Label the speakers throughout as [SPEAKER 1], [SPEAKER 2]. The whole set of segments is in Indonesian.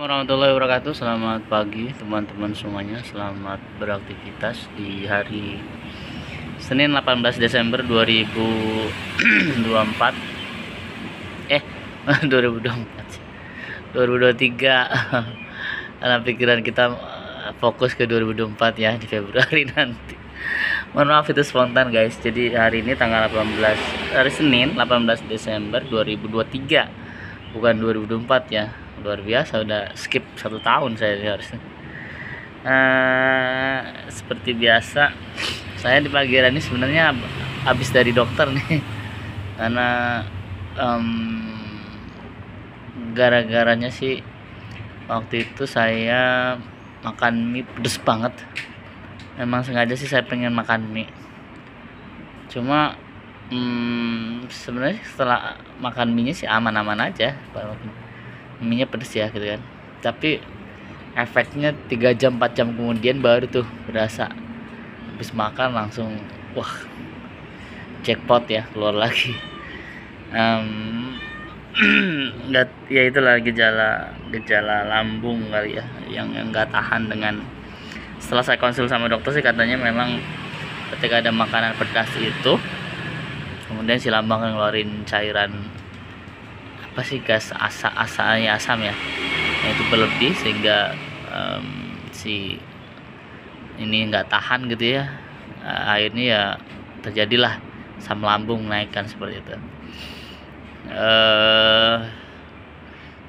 [SPEAKER 1] Warahmatullahi wabarakatuh. Selamat pagi teman-teman semuanya. Selamat beraktivitas di hari Senin 18 Desember 2024. 2024 2023. Karena pikiran kita fokus ke 2024 ya, di Februari nanti. Mohon maaf itu spontan guys. Jadi hari ini tanggal 18, hari Senin 18 Desember 2023, bukan 2024 ya. Luar biasa, udah skip 1 tahun saya harusnya. Seperti biasa, saya di pagi hari ini sebenarnya habis dari dokter nih. Karena gara-garanya sih waktu itu saya makan mie pedes banget. Memang sengaja sih saya pengen makan mie. Cuma sebenarnya setelah makan mie nya sih aman-aman aja. Mie nya pedes ya gitu kan, tapi efeknya 3 jam 4 jam kemudian baru tuh berasa. Habis makan langsung wah, jackpot ya, keluar lagi. Enggak, ya itulah gejala lambung kali ya, yang enggak tahan dengan. Setelah saya konsul sama dokter sih katanya memang ketika ada makanan pedas itu kemudian si lambung ngeluarin cairan apa sih, gas asam ya, itu berlebih sehingga si ini nggak tahan gitu ya. Akhirnya ya terjadilah asam lambung naikkan seperti itu.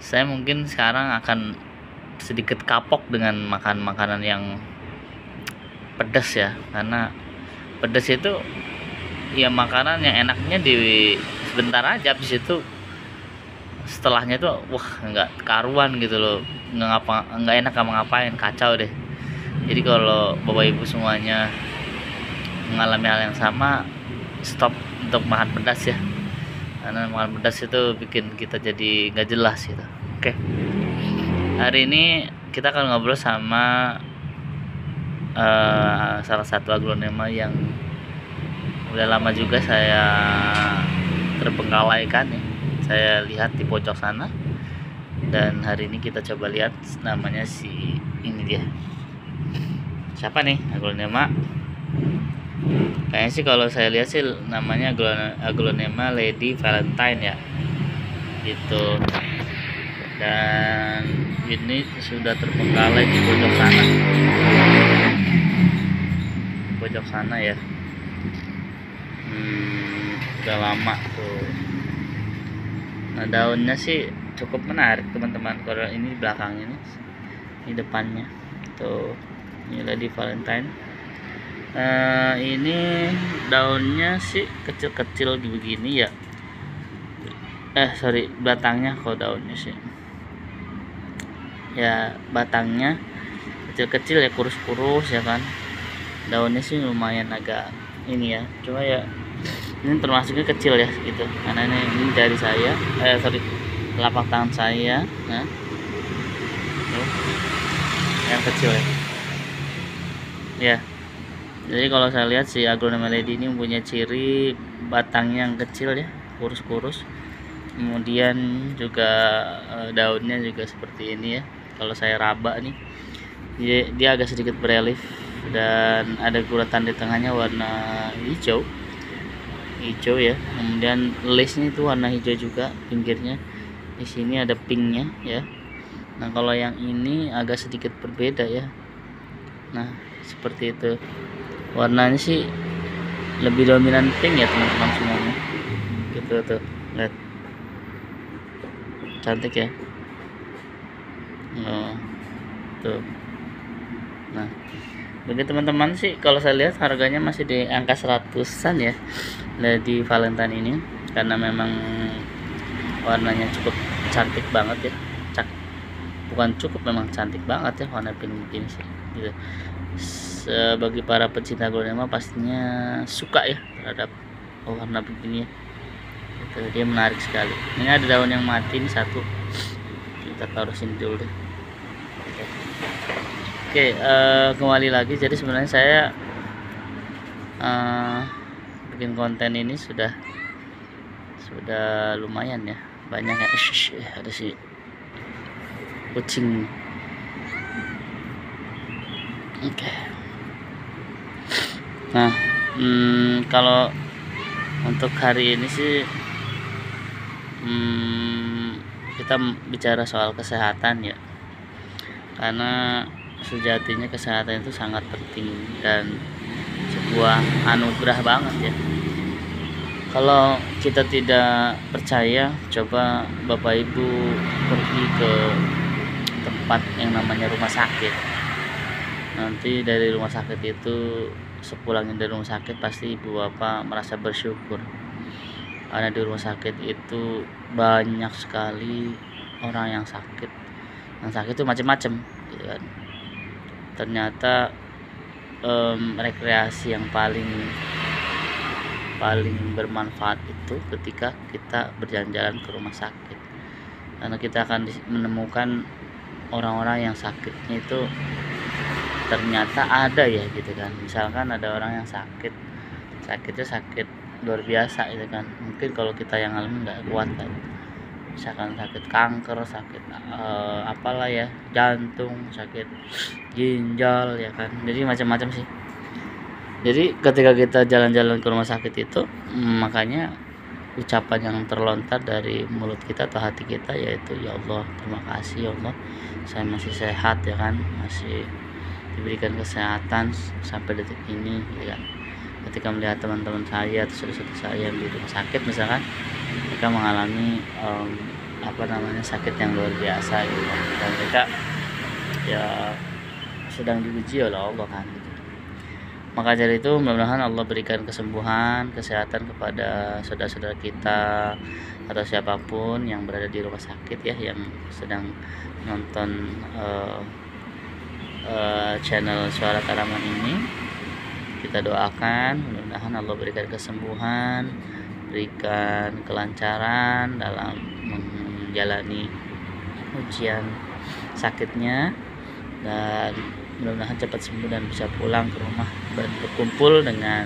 [SPEAKER 1] Saya mungkin sekarang akan sedikit kapok dengan makan makanan yang pedas ya, karena pedas itu ya makanan yang enaknya di sebentar aja, habis itu setelahnya tuh wah nggak karuan gitu loh, nggak enak ngapain, kacau deh. Jadi kalau bapak ibu semuanya mengalami hal yang sama, stop untuk makan pedas ya, karena makan pedas itu bikin kita jadi nggak jelas gitu. Oke, hari ini kita akan ngobrol sama salah satu agronema yang udah lama juga saya terbengkalaikan ya, saya lihat di pojok sana. Dan hari ini kita coba lihat, namanya si ini dia. Siapa nih agronema? Kayaknya sih kalau saya lihat sih namanya agronema Lady Valentine ya, gitu. Dan ini sudah terbengkalai di pojok sana. Pojok sana ya. Udah lama tuh. Nah, daunnya sih cukup menarik teman-teman. Kalau ini belakangnya nih, ini depannya tuh, ini Lady Valentine. Ini daunnya sih kecil-kecil begini ya. Batangnya, kalau daunnya sih ya batangnya kecil-kecil ya, kurus-kurus ya kan. Daunnya sih lumayan agak ini ya, cuma ya ini termasuknya kecil ya gitu, karena ini dari saya telapak tangan saya. Nah, yang kecil ya. Jadi kalau saya lihat si agronema Lady ini mempunyai ciri batangnya yang kecil ya, kurus-kurus. Kemudian juga daunnya juga seperti ini ya. Kalau saya raba nih, dia agak sedikit berelief dan ada guratan di tengahnya warna hijau ya. Kemudian lace-nya itu warna hijau juga, pinggirnya di sini ada pinknya ya. Nah, kalau yang ini agak sedikit berbeda ya. Nah, seperti itu. Warnanya sih lebih dominan pink ya teman-teman semuanya. Gitu tuh, lihat. Cantik ya. Tuh. Nah, bagi teman-teman sih kalau saya lihat harganya masih di angka 100-an ya, Lady Valentine ini, karena memang warnanya cukup cantik banget ya. Bukan cukup, memang cantik banget ya warna pink begini sih gitu. Bagi para pecinta agronema pastinya suka ya terhadap warna begini ya gitu. Dia menarik sekali. Ini ada daun yang mati ini satu, kita taruh sini dulu deh. Oke, kembali lagi. Jadi sebenarnya saya bikin konten ini sudah lumayan ya, banyak ya. Ada sih kucing. Oke. Nah, kalau untuk hari ini sih kita bicara soal kesehatan ya, karena sejatinya kesehatan itu sangat penting dan sebuah anugerah banget ya. Kalau kita tidak percaya, coba Bapak Ibu pergi ke tempat yang namanya rumah sakit. Nanti dari rumah sakit itu, sepulangnya dari rumah sakit, pasti ibu bapak merasa bersyukur, karena di rumah sakit itu banyak sekali orang yang sakit itu macam-macam gitu kan. Ternyata rekreasi yang paling bermanfaat itu ketika kita berjalan-jalan ke rumah sakit, karena kita akan menemukan orang-orang yang sakitnya itu ternyata ada ya gitu kan. Misalkan ada orang yang sakitnya sakit luar biasa gitu kan, mungkin kalau kita yang ngalamin nggak kuat kan, misalkan sakit kanker, sakit apalah ya, jantung, sakit ginjal ya kan, jadi macam-macam sih. Jadi ketika kita jalan-jalan ke rumah sakit itu, makanya ucapan yang terlontar dari mulut kita atau hati kita yaitu, ya Allah, terima kasih ya Allah, saya masih sehat ya kan, masih diberikan kesehatan sampai detik ini ya kan. Ketika melihat teman-teman saya atau saudara-saudara saya yang di rumah sakit misalkan, mereka mengalami sakit yang luar biasa gitu kan, dan mereka ya sedang diuji oleh Allah kan gitu. Maka dari itu mudah-mudahan Allah berikan kesembuhan, kesehatan kepada saudara-saudara kita atau siapapun yang berada di rumah sakit ya, yang sedang nonton channel Suara Karaman ini. Kita doakan mudah-mudahan Allah berikan kesembuhan, berikan kelancaran dalam menjalani ujian sakitnya, dan mudah-mudahan cepat sembuh dan bisa pulang ke rumah dan berkumpul dengan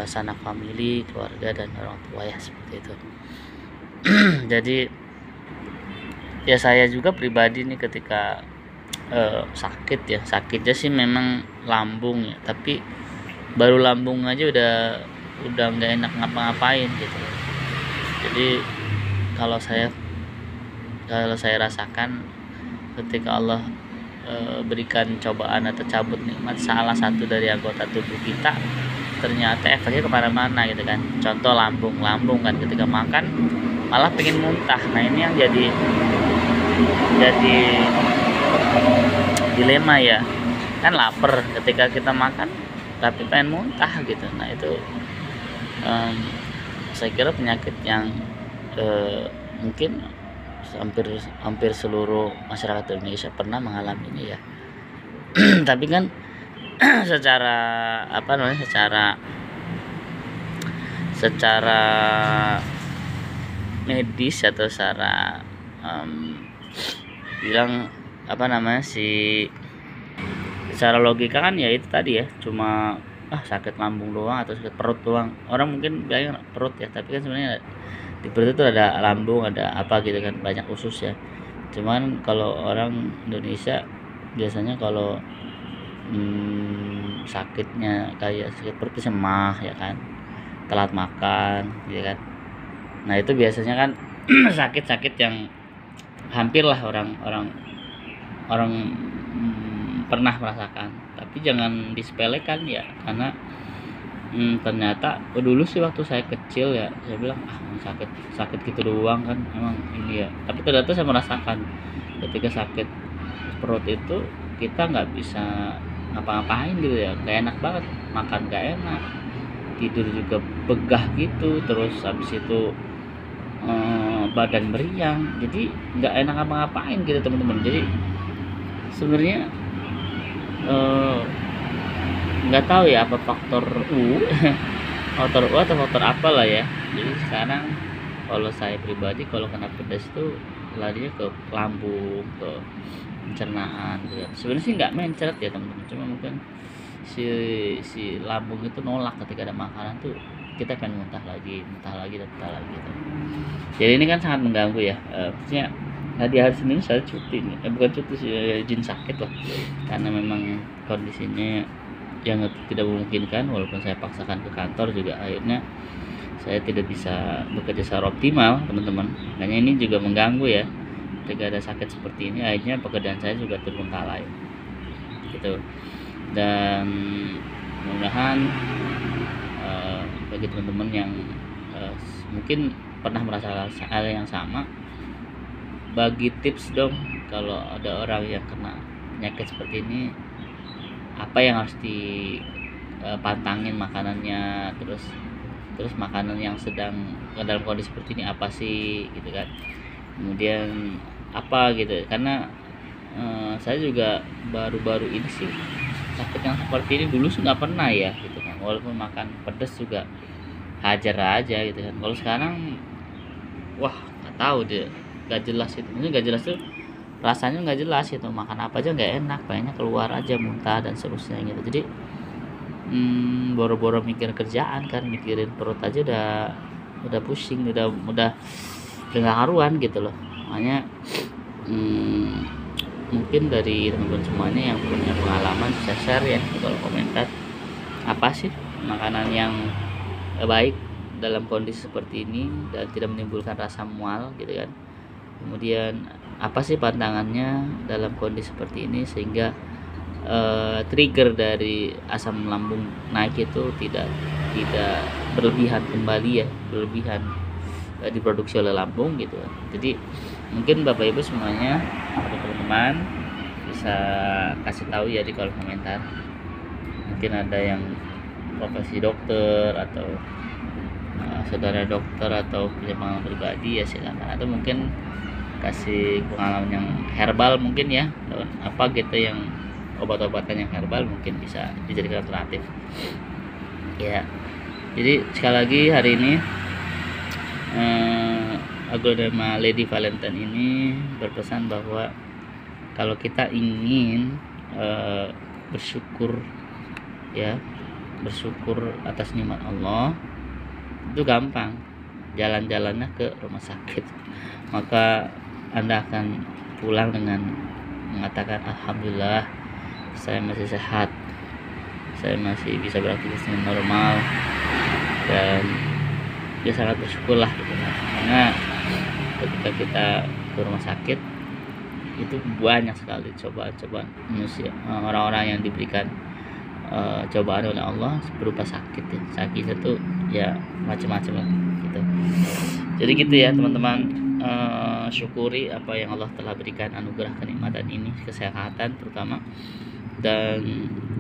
[SPEAKER 1] sanak famili, keluarga dan orang tua ya, seperti itu. Jadi ya saya juga pribadi nih ketika sakitnya sih memang lambung ya, tapi baru lambung aja udah nggak enak ngapa-ngapain gitu. Jadi kalau saya rasakan ketika Allah berikan cobaan atau cabut nikmat salah satu dari anggota tubuh kita, ternyata efeknya kemana-mana gitu kan. Contoh lambung kan, ketika makan malah pengen muntah. Nah ini yang jadi dilema ya kan, lapar ketika kita makan tapi pengen muntah gitu. Nah itu saya kira penyakit yang mungkin hampir seluruh masyarakat Indonesia pernah mengalami ini ya. Tapi kan secara medis atau secara secara logika kan ya itu tadi ya, cuma sakit lambung doang atau sakit perut doang. Orang mungkin bilangnya perut ya, tapi kan sebenarnya di perut itu ada lambung, ada apa gitu kan, banyak usus ya. Cuman kalau orang Indonesia biasanya kalau sakitnya kayak sakit perut itu semah ya kan, telat makan ya kan. Nah itu biasanya kan sakit-sakit yang hampir lah orang pernah merasakan, tapi jangan disepelekan ya, karena ternyata dulu sih waktu saya kecil ya, saya bilang sakit gitu doang kan, emang ini ya. Tapi ternyata saya merasakan ketika sakit perut itu kita nggak bisa ngapa-ngapain gitu ya, nggak enak banget, makan nggak enak, tidur juga begah gitu, terus habis itu badan meriang, jadi nggak enak ngapa-ngapain gitu teman-teman. Jadi sebenarnya nggak tahu ya apa faktor faktor U atau faktor apa lah ya. Jadi sekarang kalau saya pribadi kalau kena pedas itu larinya ke lambung, ke pencernaan gitu. Sebenarnya sih nggak mencret ya teman-teman, cuma mungkin si lambung itu nolak ketika ada makanan tuh, kita pengen muntah lagi gitu. Jadi ini kan sangat mengganggu ya, maksudnya Nah, di hari Senin saya cuti nih, bukan cuti sih, izin sakit lah, karena memang kondisinya yang tidak memungkinkan. Walaupun saya paksakan ke kantor juga, akhirnya saya tidak bisa bekerja secara optimal, teman-teman. Makanya ini juga mengganggu ya, ketika ada sakit seperti ini, akhirnya pekerjaan saya juga terbengkalai gitu. Dan mudah-mudahan bagi teman-teman yang mungkin pernah merasa hal yang sama, bagi tips dong kalau ada orang yang kena penyakit seperti ini, apa yang harus dipantangin makanannya, terus makanan yang sedang dalam kondisi seperti ini apa sih gitu kan, kemudian apa gitu, karena saya juga baru-baru ini sih sakit yang seperti ini, dulu sih nggak pernah ya gitu kan, walaupun makan pedas juga hajar aja gitu kan. Kalau sekarang wah nggak tahu deh, nggak jelas itu, maksudnya nggak jelas tuh rasanya, nggak jelas itu, makan apa aja nggak enak, pengennya keluar aja, muntah dan seterusnya gitu. Jadi boro-boro mikir kerjaan kan, mikirin perut aja udah pusing, udah nggak karuan gitu loh. Makanya mungkin dari teman-teman semuanya yang punya pengalaman bisa share ya di kolom komentar, apa sih makanan yang baik dalam kondisi seperti ini dan tidak menimbulkan rasa mual gitu kan. Kemudian apa sih pantangannya dalam kondisi seperti ini sehingga trigger dari asam lambung naik itu tidak berlebihan kembali ya, berlebihan diproduksi oleh lambung gitu kan. Jadi mungkin Bapak Ibu semuanya atau teman-teman bisa kasih tahu ya di kolom komentar. Mungkin ada yang profesi dokter atau saudara dokter atau punya pengalaman pribadi ya silakan, atau mungkin kasih pengalaman yang herbal mungkin ya, apa gitu yang obat-obatan yang herbal mungkin bisa dijadikan alternatif ya. Jadi sekali lagi hari ini Agroderma Lady Valentine ini berpesan bahwa kalau kita ingin bersyukur ya, bersyukur atas nikmat Allah, itu gampang, jalan-jalannya ke rumah sakit, maka Anda akan pulang dengan mengatakan alhamdulillah saya masih sehat, saya masih bisa beraktivitas dengan normal, dan dia sangat bersyukurlah gitu. Karena ketika kita ke rumah sakit itu banyak sekali cobaan-cobaan manusia, orang-orang yang diberikan cobaan oleh Allah berupa sakit ya. Sakit itu ya macam-macam lah gitu. Jadi gitu ya teman-teman, syukuri apa yang Allah telah berikan, anugerah kenikmatan ini, kesehatan terutama, dan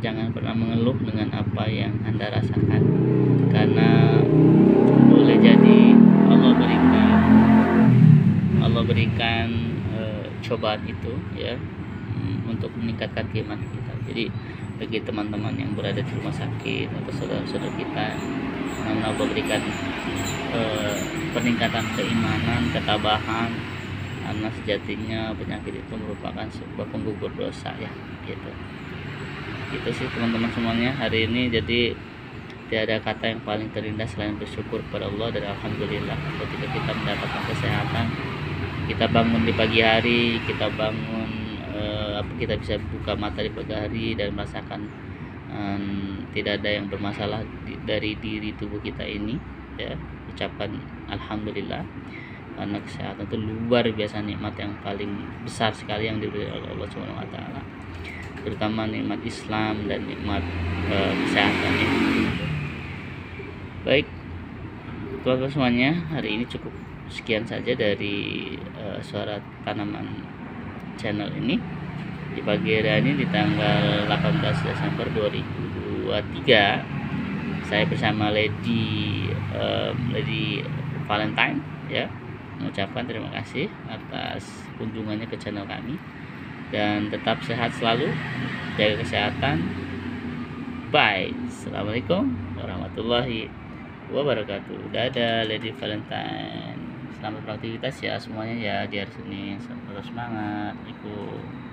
[SPEAKER 1] jangan pernah mengeluh dengan apa yang Anda rasakan, karena boleh jadi Allah berikan cobaan itu ya untuk meningkatkan keimanan kita. Jadi bagi teman-teman yang berada di rumah sakit atau saudara-saudara kita, Allah berikan peningkatan keimanan, ketabahan, karena sejatinya penyakit itu merupakan sebuah penggugur dosa ya gitu. Itu sih teman-teman semuanya hari ini. Jadi tiada kata yang paling terindah selain bersyukur kepada Allah dan alhamdulillah ketika kita mendapatkan kesehatan, kita bangun di pagi hari, kita bangun kita bisa buka mata di pagi hari dan merasakan tidak ada yang bermasalah dari diri tubuh kita ini ya, ucapkan alhamdulillah, karena kesehatan itu luar biasa nikmat yang paling besar sekali yang diberi oleh Allah Subhanahu wa taala, terutama nikmat Islam dan nikmat kesehatan ya. Baik teman-teman semuanya, hari ini cukup sekian saja dari Suara Tanaman channel ini di pagi hari ini di tanggal 18 Desember 2023. Saya bersama Lady Valentine ya, mengucapkan terima kasih atas kunjungannya ke channel kami, dan tetap sehat selalu, jaga kesehatan. Bye. Assalamualaikum warahmatullahi wabarakatuh. Dadah Lady Valentine, selamat beraktivitas ya semuanya ya di hari Senin, selamat semangat. Assalamualaikum.